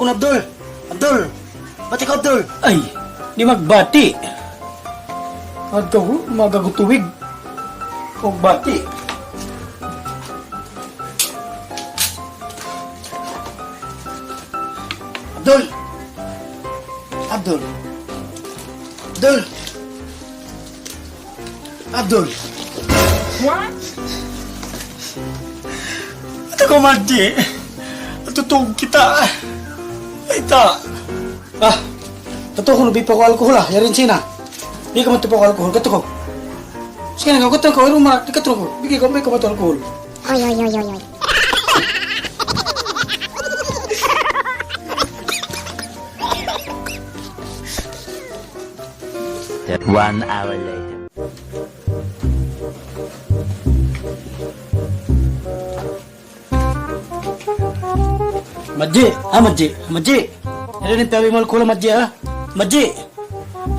akong Abdul. Abdul! Bati ka, Abdul! Ay, di magbati. At ka magagutuwig. O bati. Abdul! Abdul! Abdul! Abdul! Ito ka, Madji. Natutog kita. Ay, ta. Ah! Totoo ko, nabi pa ko alkohol ah. Yarin sina. Di ka mati pa ko alkohol. Kato ko. Sige na, kato ko. Rumah, di kato ko. Bigay ko, may ka mati alkohol. Oy, oy, oy, oy, oy. One hour later. Madji! Ah, Madji! Madji! Yarin tabi mo alkohol, Madji ah. Madji!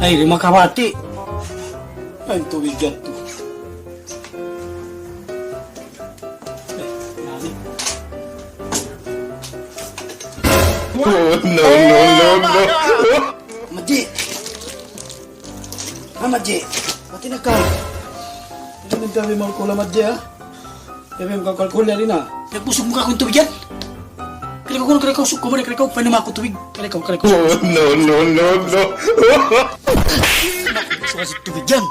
Ay, lima ka mati. Ay, tubig yan to. Madji! Ah, Madji! Pati na ka. Yarin tabi mo alkohol, Madji ah. Tabi mo alkohol, yarin ah. Nagpusog mo ka akong tubig yan. Kaya ko suko mo, kaya ko panima ako tubig. Kaya ko. No. Suka si tubig yan.